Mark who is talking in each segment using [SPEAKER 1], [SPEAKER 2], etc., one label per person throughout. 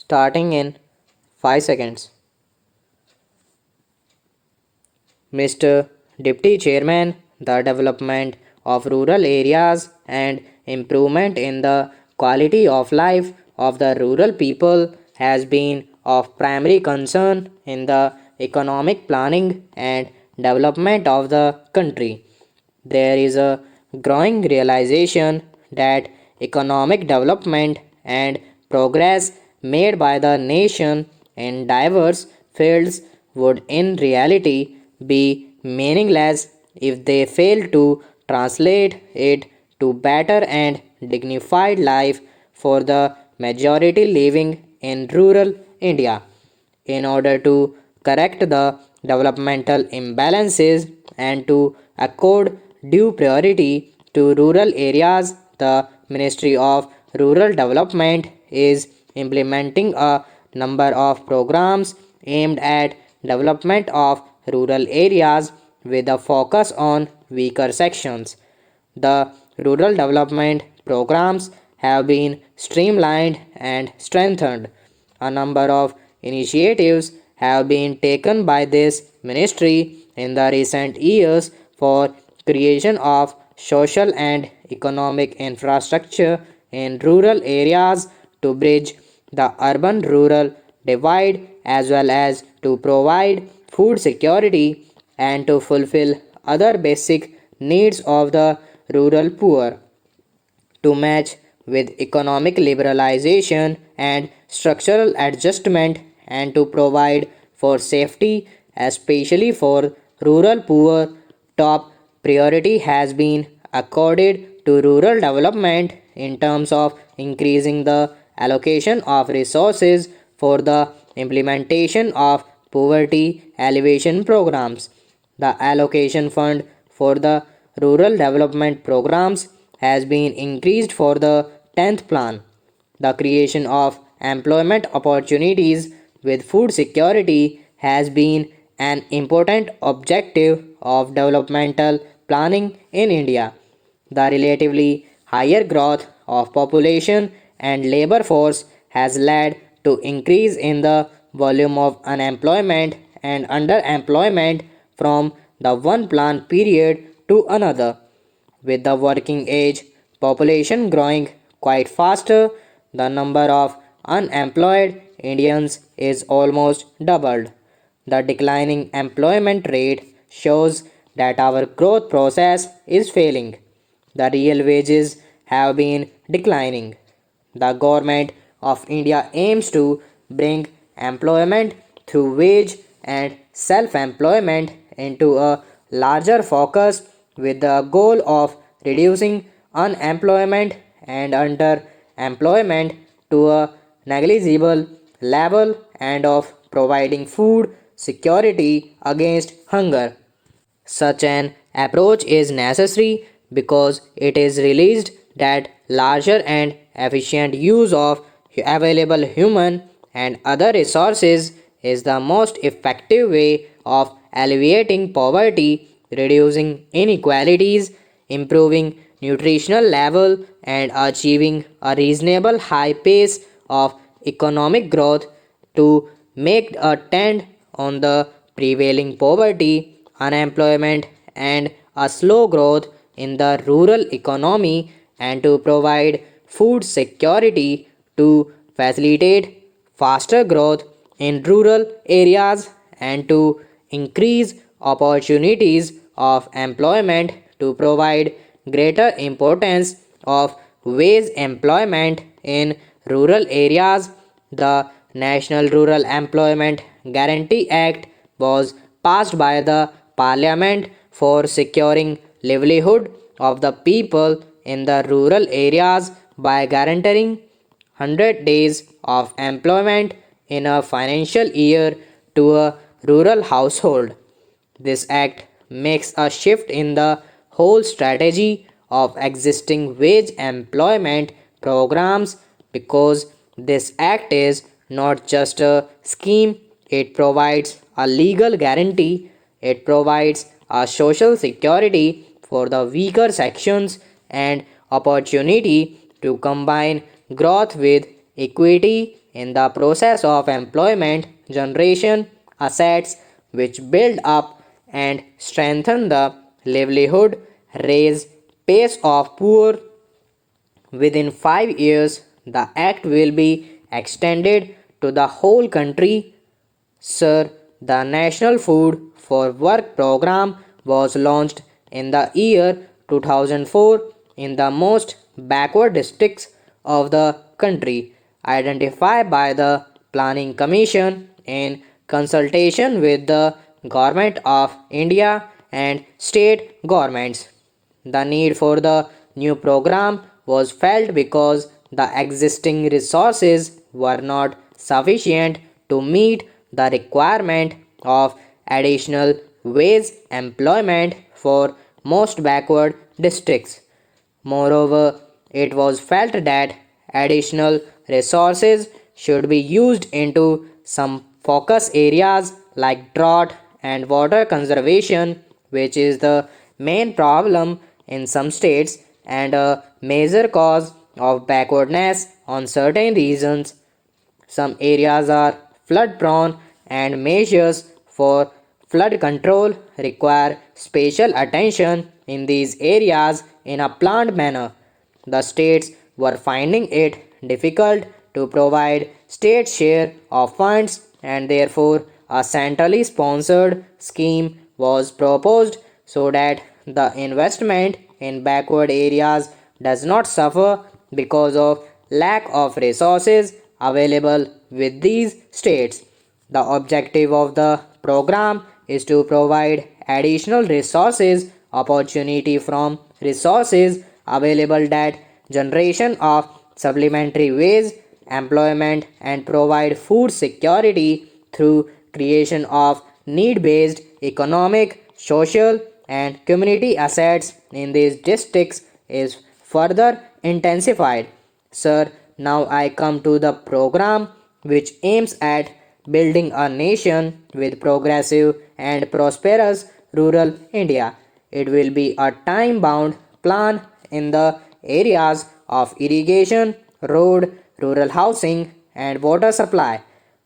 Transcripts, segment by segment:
[SPEAKER 1] starting in 5 seconds. Mr. Deputy Chairman, the development of rural areas and improvement in the quality of life of the rural people has been of primary concern in the economic planning and development of the country. There is a growing realization that economic development and progress made by the nation in diverse fields would in reality be meaningless if they fail to translate it to better and dignified life for the majority living in rural India. In order to correct the developmental imbalances and to accord due priority to rural areas, the Ministry of Rural Development is implementing a number of programs aimed at development of rural areas with a focus on weaker sections. The rural development programs have been streamlined and strengthened. A number of initiatives have been taken by this ministry in the recent years for creation of social and economic infrastructure in rural areas to bridge the urban rural divide as well as to provide food security and to fulfill other basic needs of the rural poor to match with economic liberalization and structural adjustment and to provide for safety, especially for rural poor. Top priority has been accorded to rural development in terms of increasing the allocation of resources for the implementation of poverty alleviation programs. The allocation fund for the rural development programs has been increased for the 10th plan. The creation of employment opportunities with food security has been an important objective of developmental planning in India. The relatively higher growth of population and labor force has led to increase in the volume of unemployment and underemployment from the one plan period to another. With the working age population growing quite faster, the number of unemployed Indians is almost doubled. The declining employment rate shows that our growth process is failing. The real wages have been declining. The government of India aims to bring employment through wage and self employment into a larger focus with the goal of reducing unemployment and underemployment to a negligible level and of providing food security against hunger. Such an approach is necessary because it is realized that larger and efficient use of available human and other resources is the most effective way of alleviating poverty, reducing inequalities, improving nutritional level and achieving a reasonable high pace of economic growth to make a dent on the prevailing poverty, unemployment, and a slow growth in the rural economy, and to provide food security to facilitate faster growth in rural areas and to increase opportunities of employment to provide greater importance of wage employment in rural areas. The National Rural Employment Guarantee Act was passed by the Parliament for securing livelihood of the people in the rural areas by guaranteeing 100 days of employment in a financial year to a rural household. This act makes a shift in the whole strategy of existing wage employment programs because this act is not just a scheme, it provides a legal guarantee, it provides a social security for the weaker sections and opportunity to combine growth with equity in the process of employment generation assets which build up and strengthen the livelihood, raise pace of poor. Within 5 years, the act will be extended to the whole country. Sir, the National Food for Work program was launched in the year 2004 in the most backward districts of the country, identified by the Planning Commission in consultation with the Government of India and state governments. The need for the new program was felt because the existing resources were not sufficient to meet the requirement of additional wage employment for most backward districts. Moreover, it was felt that additional resources should be used into some focus areas like drought and water conservation, which is the main problem in some states and a major cause of backwardness on certain regions. Some areas are flood prone, and measures for flood control require special attention in these areas in a planned manner. The states were finding it difficult to provide state share of funds, and therefore a centrally sponsored scheme was proposed so that the investment in backward areas does not suffer because of lack of resources available with these states. The objective of the program is to provide additional resources opportunity from resources available that generation of supplementary wage employment and provide food security through creation of need-based economic, social and community assets in these districts is further intensified. Sir, now I come to the program which aims at building a nation with progressive and prosperous rural India. It will be a time bound plan in the areas of irrigation, road, rural housing and water supply.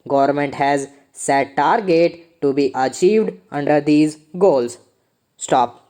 [SPEAKER 1] Government has set target to be achieved under these goals. Stop.